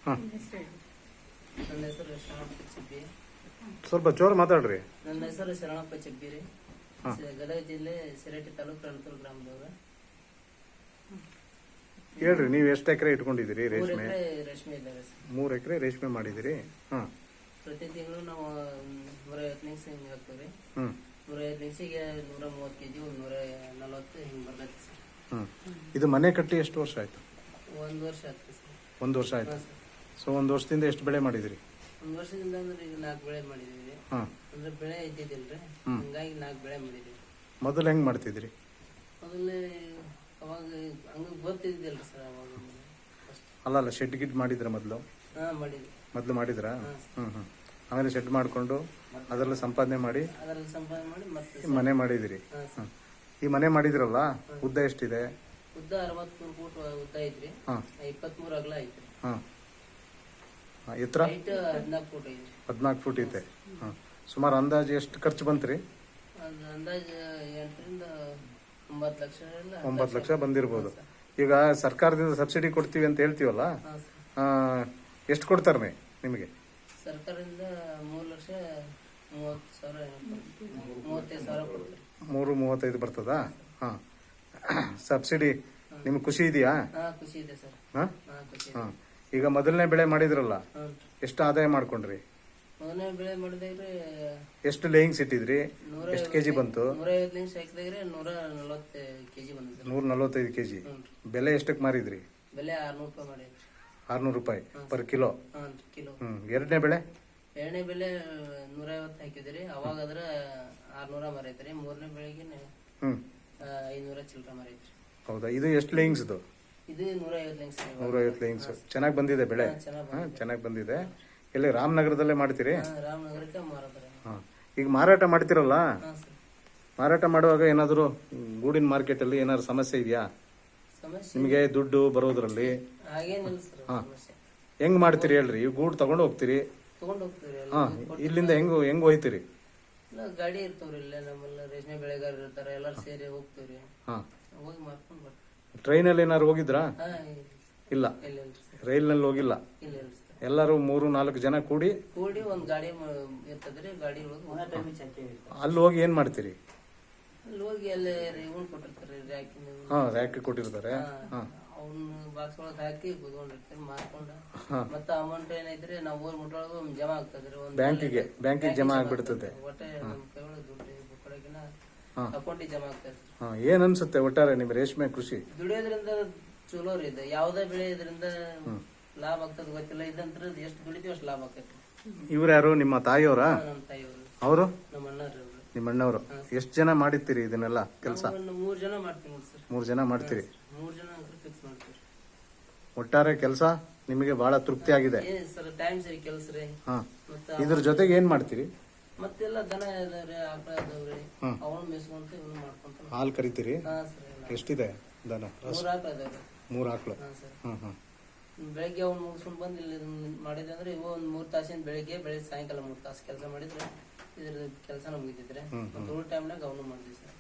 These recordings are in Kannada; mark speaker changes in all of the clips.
Speaker 1: ಹಾಂ,
Speaker 2: ನನ್ನ ಹೆಸರು ಶರಣಪ್ಪ ಚಿಬ್ಬಿ.
Speaker 1: ಸ್ವಲ್ಪ ಜೋರು ಮಾತಾಡ್ರಿ.
Speaker 2: ನನ್ನ ಹೆಸರು ಶರಣಪ್ಪ ಚಿಬ್ಬಿ ರೀ.
Speaker 1: ಹಾಂ.
Speaker 2: ಗದಗ ಜಿಲ್ಲೆ ಸಿರಟ್ಟಿ ತಾಲೂಕು ರಣತೂರು ಗ್ರಾಮದವ್ರು.
Speaker 1: ಹೇಳ್ರಿ, ನೀವು ಎಷ್ಟು ಎಕರೆ ಇಟ್ಕೊಂಡಿದ್ದೀರಿ
Speaker 2: 3
Speaker 1: ರೇಷ್ಮೆ?
Speaker 2: ಎಕರೆ ರೇಷ್ಮೆ ಇದ್ದಾವೆ ಸರ್.
Speaker 1: 3 ಎಕರೆ ರೇಷ್ಮೆ ಮಾಡಿದಿರಿ. ಹಾಂ,
Speaker 2: ಪ್ರತಿ ತಿಂಗಳು ನಾವು 150 ನಿಮಿಷ ಹಿಂಗೆ ಹಾಕ್ತೀವಿ ರೀ.
Speaker 1: ಹ್ಞೂ
Speaker 2: 150 ನಿಮಿಷಕ್ಕೆ 130 kg, 140 ಹಿಂಗೆ ಬರ್ತೈತೆ ಸರ್.
Speaker 1: ಹ್ಞೂ. ಇದು ಮನೆ ಕಟ್ಟಿ ಎಷ್ಟು ವರ್ಷ ಆಯಿತು?
Speaker 2: 1 ವರ್ಷ ಆಗ್ತದೆ ಸರ್.
Speaker 1: 1 ವರ್ಷ ಆಯಿತು.
Speaker 2: ಹಾಂ ಸರ್.
Speaker 1: ಸೊ 1 ವರ್ಷದಿಂದ ಎಷ್ಟು ಬೆಳೆ ಮಾಡಿದಿರಿ?
Speaker 2: 1 ವರ್ಷದಿಂದ ಅಂದ್ರೆ ಈಗ 4 ಬೆಳೆ ಮಾಡಿದೀವಿ.
Speaker 1: ಹಾಂ,
Speaker 2: ಅಂದ್ರೆ ಬೆಳೆ ಇದ್ದಿದ್ದಿಲ್ರಿ, ಹಂಗಾಗಿ 4 ಬೆಳೆ ಮಾಡಿದೀವಿ.
Speaker 1: ಮೊದಲು ಹೆಂಗೆ ಮಾಡ್ತಿದ್ರಿ?
Speaker 2: ಮೊದಲೇ ಅವಾಗ ಹಂಗ ಗೊತ್ತಿದ್ದಿಲ್ರಿ ಸರ್. ಅವಾಗ
Speaker 1: ಅಲ್ಲ ಶೆಡ್ ಗಿಡ್ ಮಾಡಿದ್ರ ಮೊದಲು?
Speaker 2: ಹಾಂ ಮಾಡಿದ್ವಿ.
Speaker 1: ಮೊದಲು ಮಾಡಿದ್ರಾ?
Speaker 2: ಹಾಂ.
Speaker 1: ಹ್ಞೂ. ಆಮೇಲೆ ಶೆಡ್ ಮಾಡಿಕೊಂಡು ಅದರಲ್ಲಿ ಸಂಪಾದನೆ ಮಾಡಿ
Speaker 2: ಅದರಲ್ಲಿ ಸಂಪಾದನೆ ಮಾಡಿ ಮತ್ತೆ
Speaker 1: ಮನೆ ಮಾಡಿದಿರಿ.
Speaker 2: ಹಾಂ ಸರ್.
Speaker 1: ಈ ಮನೆ ಮಾಡಿದಿರಲ್ಲ, ಉದ್ದ ಎಷ್ಟಿದೆ?
Speaker 2: ಉದ್ದ 63 ಫೂಟ್ ಉದ್ದ ಐತ್ರಿ.
Speaker 1: ಹಾಂ
Speaker 2: 23 ಅಗಲ ಐತ್ರಿ.
Speaker 1: ಹಾಂ. ಎತ್ತರ
Speaker 2: ಹೈಟ್ 14 ಫೂಟ್ ಐತ್ರಿ.
Speaker 1: 14 ಫೂಟ್ ಐತೆ. ಹಾಂ. ಸುಮಾರು ಅಂದಾಜು ಎಷ್ಟು ಖರ್ಚು ಬಂತ್ರಿ?
Speaker 2: ಅದು ಅಂದಾಜು 8 ರಿಂದ 9 ಲಕ್ಷ
Speaker 1: 9 ಲಕ್ಷ ಬಂದಿರ್ಬೋದು. ಈಗ ಸರ್ಕಾರದಿಂದ ಸಬ್ಸಿಡಿ ಕೊಡ್ತೀವಿ ಅಂತ ಹೇಳ್ತೀವಲ್ಲ,
Speaker 2: ಹಾಂ ಸರ್.
Speaker 1: ಎಷ್ಟು ಕೊಡ್ತಾರೆ ನಿಮಗೆ?
Speaker 2: ಸರ್ಕಾರದಿಂದ 3,30,000 35,000 ಕೊಡ್ತಾರೆ.
Speaker 1: 3,35 ಬರ್ತದಾ? ಹಾಂ. ಸಬ್ಸಿಡಿ ನಿಮ್ಗೆ ಖುಷಿ ಇದೆಯಾ?
Speaker 2: ಹಾಂ ಖುಷಿ ಇದೆ ಸರ್.
Speaker 1: ಹಾಂ
Speaker 2: ಹಾಂ ಖುಷಿ ಇದೆ.
Speaker 1: ಹಾಂ. ಈಗ ಮೊದಲನೇ ಬೆಳೆ ಮಾಡಿದ್ರಲ್ಲ,
Speaker 2: ಹಾಂ.
Speaker 1: ಎಷ್ಟು ಆದಾಯ ಮಾಡ್ಕೊಂಡ್ರಿ?
Speaker 2: ಮೊದಲನೇ ಬೆಳೆ ಮಾಡಿದಾಗ್ರಿ
Speaker 1: ಎಷ್ಟು ಲೇಯಿಂಗ್ಸ್ ಇಟ್ಟಿದ್ರಿ? ಎಷ್ಟು ಕೆಜಿ ಬಂತು?
Speaker 2: 150 ನಿಮಿಷ ಹಾಕಿದಾಗ್ರಿ 140 kg ಬಂದಿದೆ.
Speaker 1: 145 ಕೆಜಿ.
Speaker 2: ಹ್ಞೂ.
Speaker 1: ಬೆಲೆ ಎಷ್ಟಕ್ಕೆ ಮಾರಿದ್ರಿ?
Speaker 2: ಬೆಲೆ 600 ರೂಪಾಯಿ ಮಾಡಿದ್ರಿ.
Speaker 1: 600 ರೂಪಾಯಿ ಪರ್ ಕಿಲೋ.
Speaker 2: ಹಾಂ ಕಿಲೋ.
Speaker 1: ಎರಡನೇ ಬೆಳೆ?
Speaker 2: ಎರಡನೇ ಬೆಲೆ 150 ಹಾಕಿದ್ರಿ. ಅವಾಗ ಅದ್ರ 600 ಮರೈತ್ರಿ. ಮೂರನೇ ಬೆಳೆಗೆ
Speaker 1: ಹ್ಞೂ
Speaker 2: 500 ಚಿಲ್ಲರೆ ಮರೈತ್ರಿ.
Speaker 1: ಹೌದಾ? ಇದು ಎಷ್ಟು ಲೇಯಿಂಗ್ಸ್ದು?
Speaker 2: ಇದು 150 ಲಿಂಕ್ಸ್.
Speaker 1: 150 ಲೇಯಿಂಗ್ಸ್. ಚೆನ್ನಾಗಿ ಬಂದಿದೆ ಬೆಳೆ? ಹಾಂ ಚೆನ್ನಾಗಿ ಬಂದಿದೆ. ಎಲ್ಲಿ ರಾಮನಗರದಲ್ಲೇ ಮಾಡ್ತೀರಿ?
Speaker 2: ರಾಮನಗರಕ್ಕೆ ಮಾರಾತಾರೆ.
Speaker 1: ಹಾಂ. ಈಗ ಮಾರಾಟ ಮಾಡ್ತಿರಲ್ಲ,
Speaker 2: ಹಾಂ ಸರ್.
Speaker 1: ಮಾರಾಟ ಮಾಡುವಾಗ ಏನಾದರೂ ಗೂಡಿನ ಮಾರ್ಕೆಟಲ್ಲಿ ಏನಾದ್ರು ಸಮಸ್ಯೆ ಇದೆಯಾ
Speaker 2: ಸಮಸ್ಯೆ
Speaker 1: ನಿಮಗೆ? ದುಡ್ಡು ಬರೋದ್ರಲ್ಲಿ
Speaker 2: ಹಾಗೇನಿಲ್ಲ ಸರ್.
Speaker 1: ಹಾಂ.
Speaker 2: ಸಮಸ್ಯೆ
Speaker 1: ಹೆಂಗ್ ಮಾಡ್ತೀರಿ ಹೇಳ್ರಿ? ಈ ಗೂಡು ತಗೊಂಡು ಹೋಗ್ತೀರಿ?
Speaker 2: ತಗೊಂಡು ಹೋಗ್ತೀವಿ.
Speaker 1: ಹಾಂ. ಇಲ್ಲಿಂದ ಹೆಂಗ್ ಹೋಯ್ತೀರಿ?
Speaker 2: ಗಾಡಿ ಇರ್ತಾವ್ರಿ. ಇಲ್ಲೇ ನಮ್ಮಲ್ಲಿ ರೇಷ್ಮೆ ಬೆಳೆಗಾರರು ಇರ್ತಾರೆ, ಎಲ್ಲರೂ ಸೇರಿ ಹೋಗ್ತೀವ್ರಿ.
Speaker 1: ಹಾಂ.
Speaker 2: ಹೋಗಿ ಮಾರ್ಕೊಂಡು ಬರ್ತೀವಿ.
Speaker 1: ಟ್ರೈನಲ್ಲಿ ಏನಾದ್ರು ಹೋಗಿದ್ರಾ?
Speaker 2: ಹಾಂ
Speaker 1: ಇಲ್ಲ,
Speaker 2: ಇಲ್ಲ ಸರ್.
Speaker 1: ರೈಲ್ನಲ್ಲಿ ಹೋಗಿಲ್ಲ.
Speaker 2: ಇಲ್ಲ ಇಲ್ಲ ಸರ್.
Speaker 1: ಎಲ್ಲರೂ 3-4 ಜನ ಕೂಡಿ
Speaker 2: ಒಂದು ಗಾಡಿ ಇರ್ತದ್ರಿ. ಗಾಡಿ ಒಳಗೆ
Speaker 1: ಅಲ್ಲಿ ಹೋಗಿ ಏನ್ ಮಾಡ್ತೀರಿ?
Speaker 2: ಅಲ್ಲಿ ಹೋಗಿ ಅಲ್ಲಿ ಇವ್ನು ಕೊಟ್ಟಿರ್ತಾರೆ ರ್ಯಾಕಿನ.
Speaker 1: ಹಾಂ, ರ್ಯಾಕ್ ಕೊಟ್ಟಿರ್ತಾರೆ. ಹಾಂ.
Speaker 2: ಅವ್ನ ಬಾಕ್ಸ್ ಒಳಗೆ ಹಾಕಿ ಕುತ್ಕೊಂಡಿರ್ತೀವಿ ಮಾರ್ಕೊಂಡು.
Speaker 1: ಹಾಂ.
Speaker 2: ಮತ್ತೆ ಅಮೌಂಟ್ ಏನೈತ್ರಿ ನಾವು ಊರ್ ಮುಟ್ಟೊಳಗೆ ಜಮಾ ಆಗ್ತದ್ರಿ. ಒಂದು
Speaker 1: ಬ್ಯಾಂಕಿಗೆ ಜಮಾ ಆಗ್ಬಿಡ್ತದೆ.
Speaker 2: ಒಟ್ಟೆ ನಮ್ಮ ಕೈ ಒಳಗೆ ದುಡ್ಡು ಕೊಡಕಿನ
Speaker 1: ಹಾಂ.
Speaker 2: ಅಕೌಂಟಿಗೆ ಜಮಾ ಆಗ್ತದೆ.
Speaker 1: ಹಾಂ. ಏನ್ ಅನ್ಸುತ್ತೆ ಒಟ್ಟಾರೆ ನಿಮ್ ರೇಷ್ಮೆ ಕೃಷಿ?
Speaker 2: ದುಡಿಯೋದ್ರಿಂದ ಚಲೋ ರೀ. ಇದು ಯಾವ್ದೇ ಬೆಳೆ ಇದರಿಂದ ಲಾಭ ಆಗ್ತದ ಗೊತ್ತಿಲ್ಲ. ಇದಂತ್ರ ಎಷ್ಟು ದುಡಿತೀವಿ ಅಷ್ಟು ಲಾಭ ಆಗ್ತೈತಿ.
Speaker 1: ಇವ್ರು ಯಾರು? ನಿಮ್ಮ ತಾಯಿಯವರ?
Speaker 2: ನಮ್ಮ ತಾಯಿಯವರು,
Speaker 1: ಅವರು?
Speaker 2: ನಮ್ಮ ಅಣ್ಣರು.
Speaker 1: ನಿಮ್ಮ ಅಣ್ಣವರು. ಎಷ್ಟು ಜನ ಮಾಡಿರ್ತೀರಿ ಇದನ್ನೆಲ್ಲ ಕೆಲಸ?
Speaker 2: 3 ಜನ ಮಾಡ್ತೀವಿ ನೋಡಿ ಸರ್.
Speaker 1: 3 ಜನ ಮಾಡ್ತೀರಿ.
Speaker 2: 3 ಜನ ಫಿಕ್ಸ್ ಮಾಡ್ತೀವಿ.
Speaker 1: ಒಟ್ಟಾರೆ ಕೆಲಸ ನಿಮಗೆ ಬಹಳ ತೃಪ್ತಿ ಆಗಿದೆ?
Speaker 2: ಏನ್ ಸರ್, ಟೈಮ್ ಸರಿ ಕೆಲಸ ರೀ.
Speaker 1: ಹಾ.
Speaker 2: ಮತ್ತೆ
Speaker 1: ಇದ್ರ ಜೊತೆಗೆ ಏನ್ ಮಾಡ್ತೀರಿ?
Speaker 2: ಮತ್ತೆಲ್ಲ ದನ ಇದಾವ್ರಿ, ಆಕಳ ಇದಾವ್ರಿ. ಅವನು ಮೇಸ್ಕೊಂತ ಇವನು ಮಾಡ್ಕೊಂತ.
Speaker 1: ಹಾಲು ಕರಿತೀರಿ?
Speaker 2: ಹಾ ಸರ್.
Speaker 1: ಎಷ್ಟಿದೆ ದನ?
Speaker 2: 3 ಆಕಳ ಇದಾವ್ರಿ.
Speaker 1: 3 ಆಕಳು.
Speaker 2: ಹಾ ಸರ್.
Speaker 1: ಹ್ಮ್ ಹ್ಮ್.
Speaker 2: ಬೆಳಗ್ಗೆ ಅವ್ನು ಮುಗಿಸ್ಕೊಂಡು ಬಂದು ಇಲ್ಲಿ ಮಾಡಿದ್ರೆ ಅಂದ್ರೆ ಇವು ಒಂದು 3 ತಾಸಿನ ಬೆಳಿಗ್ಗೆ ಸಾಯಂಕಾಲ 3 ತಾಸು ಕೆಲಸ ಮಾಡಿದ್ರೆ ಇದ್ರ ಕೆಲಸನ ಮುಗಿತಿದ್ರೆ ಮತ್ತೆ ಉಳಿದ ಟೈಮ್ನಾಗ ಅವನು ಮಾಡ್ತೀವಿ ಸರ್.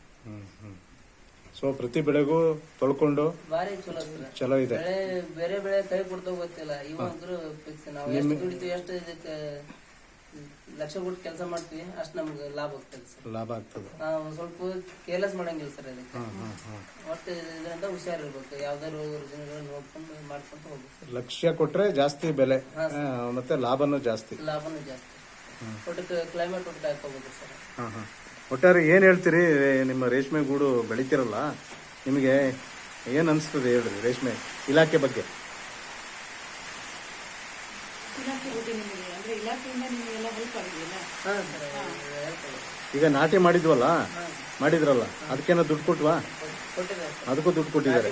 Speaker 1: ಸೊ ಪ್ರತಿ ಬೆಳೆಗೂ ತೊಳ್ಕೊಂಡು
Speaker 2: ಭಾರಿ ಚಲೋ ಸರ್.
Speaker 1: ಚಲೋ ಇದೆ.
Speaker 2: ಬೆಳೆ ಬೇರೆ ಬೆಳೆ ಕೈ ಕೊಡ್ತಾ ಗೊತ್ತಿಲ್ಲ. ಇವಂದ್ರು ಫಿಕ್ಸ್. ನಾವು ಎಷ್ಟು ದುಡಿತೀವಿ, ಎಷ್ಟು ಇದಕ್ಕೆ ಲಕ್ಷ ಕೊಟ್ಟು ಕೆಲಸ ಮಾಡ್ತೀವಿ, ಅಷ್ಟು ನಮ್ಗೆ ಲಾಭ ಆಗ್ತದೆ ಸರ್.
Speaker 1: ಲಾಭ ಆಗ್ತದೆ.
Speaker 2: ಒಂದ್ ಸ್ವಲ್ಪ ಕೇರ್ಲೆಸ್ ಮಾಡಂಗಿಲ್ಲ ಸರ್ ಅದಕ್ಕೆ. ಒಟ್ಟು ಇದರಿಂದ ಹುಷಾರಿರ್ಬೇಕು. ಯಾವ್ದಾರು ರುಜಿನಗಳು ನೋಡ್ಕೊಂಡು ಮಾಡ್ಕೊಂತ ಹೋಗ್ಬೇಕು.
Speaker 1: ಲಕ್ಷ್ಯ ಕೊಟ್ರೆ ಜಾಸ್ತಿ ಬೆಲೆ ಮತ್ತೆ ಲಾಭನೂ ಜಾಸ್ತಿ.
Speaker 2: ಲಾಭನೂ ಜಾಸ್ತಿ. ಒಟ್ಟು ಕ್ಲೈಮೇಟ್ ಒಟ್ಟು ಹಾಕೋಬೇಕು ಸರ್.
Speaker 1: ಒಟ್ಟಾರೆ ಏನ್ ಹೇಳ್ತೀರಿ? ನಿಮ್ಮ ರೇಷ್ಮೆ ಗೂಡು ಬೆಳಿತಿರಲ್ಲ, ನಿಮಗೆ ಏನ್ ಅನ್ಸ್ತದೆ ಹೇಳ್ರಿ ರೇಷ್ಮೆ ಇಲಾಖೆ ಬಗ್ಗೆ? ಈಗ ನಾಟಿ ಮಾಡಿದ್ವಲ್ಲ, ಮಾಡಿದ್ರಲ್ಲ, ಅದಕ್ಕೇನೋ ದುಡ್ಡು ಕೊಟ್ವಾ? ಅದಕ್ಕೂ ದುಡ್ಡು ಕೊಟ್ಟಿದ್ದಾರೆ.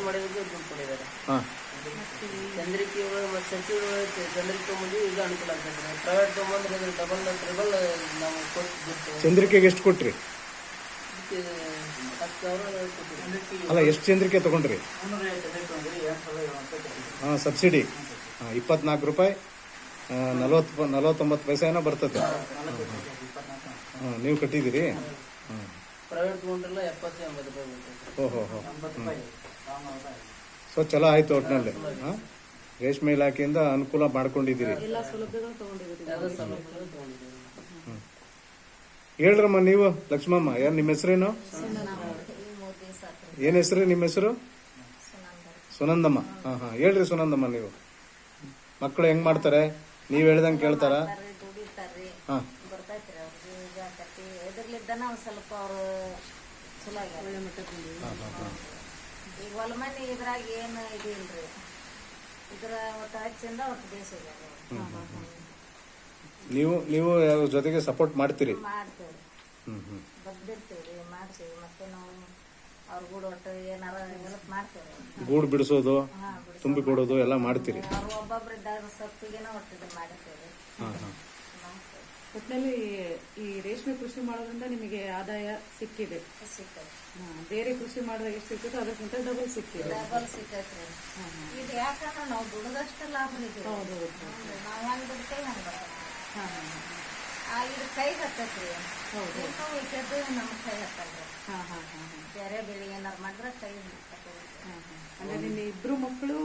Speaker 1: ಹಾ.
Speaker 2: ಚಂದ್ರಿಕೆ ಚಂದ್ರಿಕೆ ತಗೊಂಡು ಈಗ ಅನುಕೂಲ ಆಗ್ತದೆ. ಪ್ರೈವೇಟ್ ತಗೊಂಡ್ರೆ ಡಬಲ್ ಟ್ರಿಬಲ್ ನಾವು ಕೊಟ್ಟು.
Speaker 1: ಚಂದ್ರಿಕೆಗೆ ಎಷ್ಟು ಕೊಟ್ರಿ?
Speaker 2: 10,000
Speaker 1: ಅಲ್ಲ, ಎಷ್ಟು ಚಂದ್ರಿಕೆ ತಗೊಂಡ್ರಿ? ಹಾಂ, ಸಬ್ಸಿಡಿ 24 ರೂಪಾಯಿ 49 ಪೈಸೆ ಏನೋ ಬರ್ತದೆ. ನೀವು ಕಟ್ಟಿದ್ದೀರಿ?
Speaker 2: ಪ್ರೈವೇಟ್ ತಗೊಂಡ್ರಲ್ಲ 70-80 ರೂಪಾಯಿ ಬರ್ತದೆ.
Speaker 1: ಓಹೋ. ಸೊ ಚಲೋ ಆಯ್ತು ಒಟ್ಟಿನಲ್ಲಿ. ಹಾಂ. ರೇಷ್ಮೆ ಇಲಾಖೆಯಿಂದ ಅನುಕೂಲ ಮಾಡ್ಕೊಂಡಿದ್ದೀರಿ.
Speaker 3: ಎಲ್ಲ ಸೌಲಭ್ಯಗಳು ತಗೊಂಡಿದ್ದೀರಿ.
Speaker 2: ಯಾವುದೋ ಸೌಲಭ್ಯಗಳು ತಗೊಂಡಿದ್ದೀವಿ.
Speaker 1: ಹೇಳ್ರಮ್ಮ ನೀವು ಲಕ್ಷ್ಮಮ್ಮ, ಯಾರು ನಿಮ್ಮ ಹೆಸರೇನು? ಏನ್ ಹೆಸರು ನಿಮ್ಮ ಹೆಸರು? ಸುನಂದಮ್ಮ. ಹಾ ಹೇಳ್ರಿ ಸುನಂದಮ್ಮ, ನೀವು ಮಕ್ಕಳು ಹೆಂಗ್ ಮಾಡ್ತಾರೆ? ನೀವ್ ಹೇಳ್ದಂಗೆ ಕೇಳ್ತಾರ?
Speaker 4: ದುಡಿತಾರ್ರಿ,
Speaker 1: ಹಾ
Speaker 4: ಬರ್ತೈತ್ರಿ ಅವ್ರಿಗೆ ಈಗ ಆಕತಿ. ಇದ್ರಲ್ಲಿದ್ದಾನ ಒಂದ್ ಸ್ವಲ್ಪ ಅವ್ರು ಚಲೋ ಆಗ್ಯಾರ.
Speaker 3: ಒಳ್ಳೆ ಮಟ್ಟಕ್ಕೆ ಬಂದಿದೆ.
Speaker 4: ಈಗ ಹೊಲ ಮನೆ ಇದ್ರಾಗ ಏನು ಇದು ಇಲ್ರಿ, ಇದ್ರ ಒಟ್ಟು ಹಚ್ಚಿಂದ ಒಟ್ಟು ಬೇಸ್ ಆಗ್ಯಾರ.
Speaker 1: ನೀವು ಅವ್ರ ಜೊತೆಗೆ ಸಪೋರ್ಟ್ ಮಾಡ್ತೀರಿ?
Speaker 4: ಮಾಡ್ತೇವ್ರಿ,
Speaker 1: ಹ್ಮ್
Speaker 4: ಬರ್ದಿರ್ತೀವ್ರಿ, ಮಾಡ್ತೀವಿ. ಮತ್ತೆ ನಾವು ಅವ್ರ ಕೂಡ ಒಟ್ಟು ಏನಾರ ಹೆಲ್ಪ್ ಮಾಡ್ತೇವ್ರಿ.
Speaker 1: ಗೂಡು ಬಿಡಿಸೋದು,
Speaker 4: ಹಾ,
Speaker 1: ತುಂಬಿ ಕೊಡೋದು ಎಲ್ಲ ಮಾಡ್ತೀರಿ?
Speaker 4: ಅವ್ರು ಒಬ್ಬೊಬ್ರು ಇದ್ದಾಗ ಸೊಪ್ಪಿಗೆನ ಒಟ್ಟು ಇದನ್ನ ಮಾಡಿರ್ತೇವ್ರಿ.
Speaker 1: ಹಾ ಹಾ
Speaker 4: ಮಾಡ್ತೇವೆ,
Speaker 3: ಒಟ್ಟಿನಲ್ಲಿ ಈ ರೇಷ್ಮೆ ಕೃಷಿ ಮಾಡೋದ್ರಿಂದ ನಿಮಗೆ ಆದಾಯ ಸಿಕ್ಕಿದೆ.
Speaker 4: ಸಿಕ್ಕೈತಿ.
Speaker 3: ಬೇರೆ ಕೃಷಿ ಮಾಡಿದಾಗ ಎಷ್ಟು ಸಿಕ್ಕಿತ್ತು ಅದಕ್ಕಿಂತ ಡಬಲ್ ಸಿಕ್ಕಿದೆ.
Speaker 4: ಡಬಲ್ ಸಿಕ್ಕೈತ್ರಿ. ಇದು ಯಾಕಂದ್ರೆ ನಾವು ದುಡ್ದಷ್ಟು ಲಾಭ ಇದೆ.
Speaker 3: ಹೌದು.
Speaker 4: ನಾವ್ ಹೆಂಗ್ ದುಡ್ತೇವೆ ಹಂಗ
Speaker 3: ಹಾ
Speaker 4: ಇದು ಕೈ ಹತ್ತತ್ರಿ.
Speaker 3: ಹೌದು.
Speaker 4: ಉಳಿಕೆದ್ದು ನಮ್ ಕೈ ಹತ್ತಲ್ರಿ.
Speaker 3: ಹಾ ಹಾ ಹಾ
Speaker 4: ಬೇರೆ ಬೆಳೆ ಏನಾರು ಮಾಡಿದ್ರೆ ಕೈ ಹತ್ತಲ್ರಿ.
Speaker 3: ಅಂದ್ರೆ ನಿನ್ನ ಇಬ್ರು ಮಕ್ಕಳು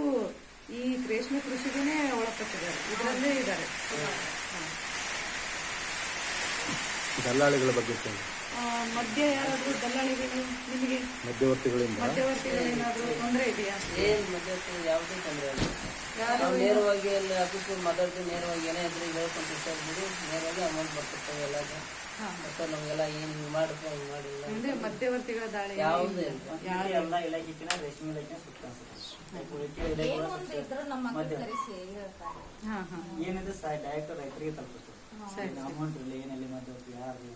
Speaker 3: ಈ ರೇಷ್ಮೆ ಕೃಷಿಗೇನೆ ಒಳಪಟ್ಟಿದ್ದಾರೆ, ಇದರಲ್ಲೇ ಇದ್ದಾರೆ.
Speaker 1: ದಲ್ಲಾಳಿಗಳ ಬಗ್ಗೆ ಕೇಳಿ.
Speaker 3: ಮಧ್ಯ ಯಾರಾದ್ರೂ ದಲ್ಲಾಳಿಗಳು ನಿಮಗೆ
Speaker 1: ಮಧ್ಯವರ್ತಿಗಳೇನಾದ್ರೂ
Speaker 3: ತೊಂದರೆ ಇದೆಯಾ?
Speaker 2: ಏನ್ ಮಧ್ಯಸ್ಥಿ ಯಾವುದೇ ತೊಂದರೆ ಇಲ್ಲ. ನಾವು ನೇರವಾಗಿ ಅಲ್ಲಿ ಆಫೀಸ್ ಮಾತಾಡ್ತೀವಿ, ನೇರವಾಗಿ ಏನೇ ಇದ್ರೆ ಹೇಳ್ಕೊಂಡ್ಬಿಡಿ, ನೇರವಾಗಿ ಅಮೌಂಟ್ ಬರ್ತಿರ್ತವೆ ಎಲ್ಲ. ಮತ್ತೆ ನಮ್ಗೆಲ್ಲ ಏನ್ ಹಿಂಗ್ ಮಾಡಪ್ಪ ಹಿಂಗ್ ಮಾಡಿಲ್ಲ
Speaker 3: ಅಂದ್ರೆ ಮಧ್ಯವರ್ತಿಗಳ ದಾಳಿ
Speaker 2: ಯಾವುದೇ
Speaker 5: ಎಲ್ಲ ಇಲಾಖೆನ ರೇಷ್ಮೆ ಇಲಾಖೆ ಸುತ್ತ
Speaker 4: ಏನು ಒಂದು ಇದ್ರು ನಮ್ಮ ಮಕ್ಕಳು ಕರೆಸಿ ಹೇಳ್ತಾರೆ.
Speaker 5: ಏನಿದೆ ಡೈರೆಕ್ಟ್ ರೈತರಿಗೆ ತಲುಪಿಸ್ತದೆ. ಅಮೌಂಟ್ ಇಲ್ಲ, ಏನಲ್ಲಿ ಮಧ್ಯವರ್ತಿ ಯಾರು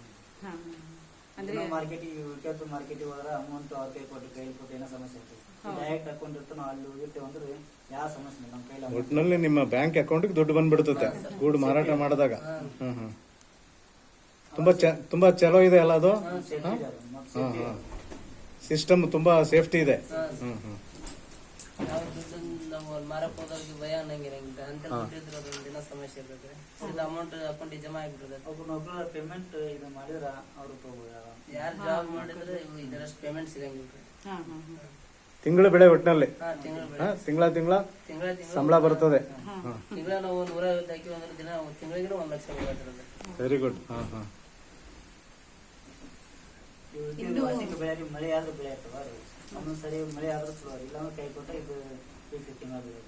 Speaker 3: ಅಂದ್ರೆ
Speaker 5: ಮಾರ್ಕೆಟಿಗೆ ಉಳ್ಕೆದ್ದು ಮಾರ್ಕೆಟಿಗೆ ಹೋದ್ರೆ ಅಮೌಂಟ್ ಅವ್ರ ಕೈ ಕೊಟ್ಟು ಕೈಲಿ ಕೊಟ್ಟು ಏನೋ ಸಮಸ್ಯೆ ಇರ್ತದೆ. ಡೈರೆಕ್ಟ್ ಅಕೌಂಟ್ ಇರ್ತಾನೆ, ನಾವು ಅಲ್ಲಿ ಹೋಗಿರ್ತೇವೆ ಅಂದ್ರೆ ಯಾವ ಸಮಸ್ಯೆ ಇಲ್ಲ ನಮ್ಮ ಕೈಲಿ.
Speaker 1: ಒಟ್ಟಿನಲ್ಲಿ ನಿಮ್ಮ ಬ್ಯಾಂಕ್ ಅಕೌಂಟ್ಗೆ ದುಡ್ಡು ಬಂದ್ಬಿಡುತ್ತೆ ಗೂಡು ಮಾರಾಟ ಮಾಡಿದಾಗ. ತುಂಬಾ ಚಲೋ ಇದೆ ಅಲ್ಲ ಅದು? ಸಿಸ್ಟಮ್ ತುಂಬಾ ಸೇಫ್ಟಿ ಇದೆ.
Speaker 2: ನಾವು ದುಡ್ಡು ನಾವು ಮಾರಕ್ ಹೋದವ್ರಿಗೆ ಭಯ ಅನ್ನಂಗಿರಂಗಿಲ್ಲ. ಅಂತ ದುಡ್ಡಿದ್ರೆ ಅದೊಂದು ದಿನ ಸಮಸ್ಯೆ ಇರ್ತದೆ. ಅಮೌಂಟ್ ಅಕೌಂಟಿಗೆ ಜಮಾ ಆಗಿಬಿಡ್ತದೆ.
Speaker 5: ಒಬ್ಬನೊಬ್ರು ಪೇಮೆಂಟ್ ಇದು ಮಾಡಿದ್ರ ಅವ್ರು ತಗೋಬಹುದು.
Speaker 2: ಯಾರು ಜಾಬ್ ಮಾಡಿದ್ರೆ ಇದರಷ್ಟು ಪೇಮೆಂಟ್ ಸಿಗಂಗಿಲ್ಲ.
Speaker 1: ತಿಂಗಳ ಬೆಳೆ ಒಟ್ಟಿನಲ್ಲಿ
Speaker 2: ತಿಂಗಳ
Speaker 1: ತಿಂಗಳ ಸಂಬಳ ಬರ್ತದೆ.
Speaker 2: ತಿಂಗಳ ನಾವು 150 ಹಾಕಿ ಅಂದ್ರೆ ದಿನ ತಿಂಗಳಿಗೆ 1 ಲಕ್ಷ ಬರ್ತದೆ.
Speaker 1: Very good.
Speaker 5: ವಾರ್ಷಿಕ ಬೆಳೆ ಮಳೆ ಆದ್ರೂ ಬೆಳೆ ಆಗ್ತವ. ಒಂದೊಂದ್ಸರಿ ಮಳೆ ಆದ್ರೂ ಚಲೋ, ಇಲ್ಲಾಂದ್ರೆ ಕೈ ಕೊಟ್ಟ ಇದು ತಿಂಗಳ ಬೆಳೆ.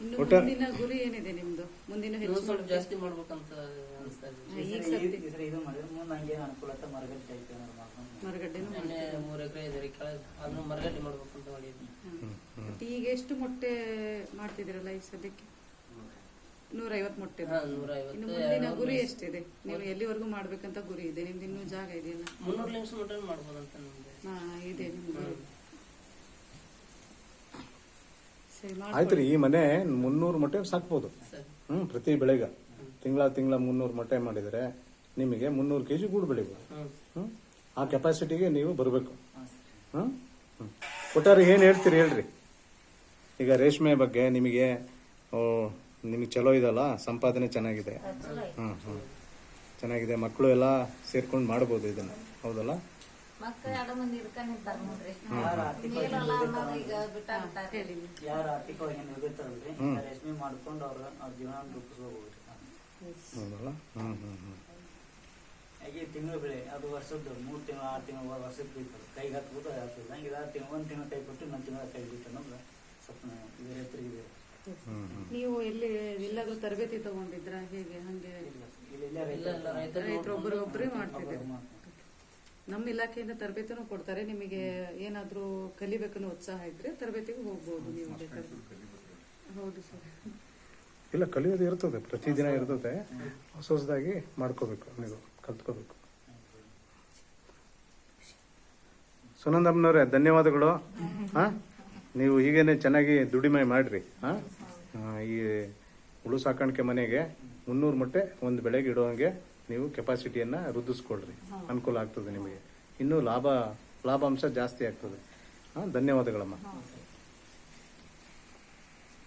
Speaker 3: ಇನ್ನು ಮುಂದಿನ ಗುರಿ ಏನಿದೆ ನಿಮ್ದು? ಮುಂದಿನ
Speaker 2: ಇನ್ನೂ ಸ್ವಲ್ಪ ಜಾಸ್ತಿ ಮಾಡ್ಬೇಕಂತ ಅನಿಸ್ತಾ ಇದೆ.
Speaker 5: ಇದು ಮಾಡಿದ್ರೆ ಮುಂದೆ ಹಂಗೆ ಅನುಕೂಲತೆ ಮರಗಟ್ಟೆ ಟೈಪ್ ಏನಾದ್ರು ಮಾಡ್ಕೊಂಡು
Speaker 3: ಮರಗಡ್ಡೆನು
Speaker 2: 3 ಎಕರೆ ಇದೆ ಕೆಳಗೆ, ಅದನ್ನು ಮರಗಟ್ಟೆ ಮಾಡ್ಬೇಕಂತ ಮಾಡಿದ್ವಿ.
Speaker 3: ಈಗ ಎಷ್ಟು ಮೊಟ್ಟೆ ಮಾಡ್ತಿದ್ದೀರಲ್ಲ ಈ ಸದ್ಯಕ್ಕೆ? 150 ಮೊಟ್ಟೆ.
Speaker 2: 150.
Speaker 3: ಇನ್ನು ಮುಂದಿನ ಗುರಿ ಎಷ್ಟಿದೆ? ನೀವು ಎಲ್ಲಿವರೆಗೂ ಮಾಡ್ಬೇಕಂತ ಗುರಿ ಇದೆ ನಿಮ್ದು? ಇನ್ನೂ ಜಾಗ ಇದೆಯಲ್ಲ?
Speaker 2: 300 ಲಕ್ಷ ಮಟನ್ ಮಾಡ್ಬೋದಂತ ನಮ್ಗೆ
Speaker 3: ಇದೆ ನಿಮ್ದು.
Speaker 1: ಆಯ್ತ್ರಿ, ಈ ಮನೆ 300 ಮೊಟ್ಟೆ ಸಾಕ್ಬೋದು.
Speaker 2: ಸರಿ.
Speaker 1: ಪ್ರತಿ ಬೆಳೆಗ ತಿಂಗಳ 300 ಮೊಟ್ಟೆ ಮಾಡಿದರೆ ನಿಮಗೆ 300 kg ಗೂಡು ಬೆಳಿಬೋದು. ಆ ಕೆಪಾಸಿಟಿಗೆ ನೀವು ಬರಬೇಕು. ಒಟ್ಟಾರೆ ಏನ್ ಹೇಳ್ತೀರಿ ಹೇಳ್ರಿ. ಈಗ ರೇಷ್ಮೆ ಬಗ್ಗೆ ನಿಮಗೆ ಚಲೋ ಇದಲ್ಲ, ಸಂಪಾದನೆ ಚೆನ್ನಾಗಿದೆ. ಚೆನ್ನಾಗಿದೆ. ಮಕ್ಕಳು ಎಲ್ಲ ಸೇರ್ಕೊಂಡು ಮಾಡ್ಬೋದು ಇದನ್ನ, ಹೌದಲ್ಲ?
Speaker 4: ಮಕ್ಕಳು 2 ಮಂದಿ ಇರ್ಕೊಂಡಿರ್ತಾರ ನೋಡ್ರಿ. ಮೇಲಲ್ಲ ಅನ್ನೋದು ಈಗ ಬಿಟ್ಟ ಬಿಟ್ಟಾರ.
Speaker 5: ಯಾರು ಆರ್ಥಿಕವಾಗಿ ಏನು ಇರ್ತಾರಲ್ರಿ, ರೇಷ್ಮೆ ಮಾಡ್ಕೊಂಡು ಅವ್ರ ಜೀವನ ರೂಪಿಸ್ಕೋಬಹುದು.
Speaker 1: ಹೌದಲ್ಲ?
Speaker 5: ಹಾಗೆ ತಿಂಗಳ ಬೆಳೆ ಅದು ವರ್ಷದ್ದು 3 ತಿಂಗಳು 6 ತಿಂಗಳು ವರ್ಷಕ್ಕೆ ಬೀಳ್ತಾರೆ. ಕೈಗೆ ಹತ್ಬೋದು ಆಗ್ತದೆ. ಹಂಗೆ 1 ತಿಂಗಳು ಕೈ ಕೊಟ್ಟು ಇನ್ನೊಂದು ತಿಂಗಳ ಕೈ ಬಿಟ್ಟು ಅನ್ನೋದು ಸ್ವಲ್ಪ ಇದು ರೈತರಿಗೆ.
Speaker 3: ನೀವು ಎಲ್ಲಾದ್ರೂ ತರಬೇತಿ ತಗೊಂಡಿದ್ರ ಹೇಗೆ? ಹಂಗೆ
Speaker 5: ಇಲ್ಲ
Speaker 3: ರೈತರೊಬ್ಬರೊಬ್ಬರೇ ಮಾಡ್ತಿದ್ದೀರಿ? ನಮ್ಮ ಇಲಾಖೆಯಿಂದ ತರಬೇತಿನೂ ಕೊಡ್ತಾರೆ. ನಿಮಗೆ ಏನಾದ್ರೂ ಕಲಿಬೇಕನ್ನೋ ಉತ್ಸಾಹ ಇದ್ರೆ ತರಬೇತಿಗೆ ಹೋಗ್ಬೋದು ನೀವು ಬೇಕಾದ್ರೆ. ಹೌದು ಸರ್.
Speaker 1: ಇಲ್ಲ, ಕಲಿಯೋದು ಇರ್ತದೆ, ಪ್ರತಿದಿನ ಇರ್ತದೆ. ಹೊಸದಾಗಿ ಮಾಡ್ಕೋಬೇಕು, ನೀವು ಕಲ್ತ್ಕೋಬೇಕು. ಸುನಂದಮ್ಮನವ್ರೆ, ಧನ್ಯವಾದಗಳು. ನೀವು ಹೀಗೇನೆ ಚೆನ್ನಾಗಿ ದುಡಿಮೆ ಮಾಡ್ರಿ. ಈ ಹುಳು ಸಾಕಾಣಿಕೆ ಮನೆಗೆ 300 ಮೊಟ್ಟೆ ಒಂದು ಬೆಳೆಗೆ ಇಡುವಂಗೆ ನೀವು ಕೆಪಾಸಿಟಿಯನ್ನ ವೃದ್ಧಿಸ್ಕೊಳ್ರಿ. ಅನುಕೂಲ ಆಗ್ತದೆ ನಿಮಗೆ. ಇನ್ನೂ ಲಾಭಾಂಶ ಜಾಸ್ತಿ ಆಗ್ತದೆ. ಧನ್ಯವಾದಗಳಮ್ಮ.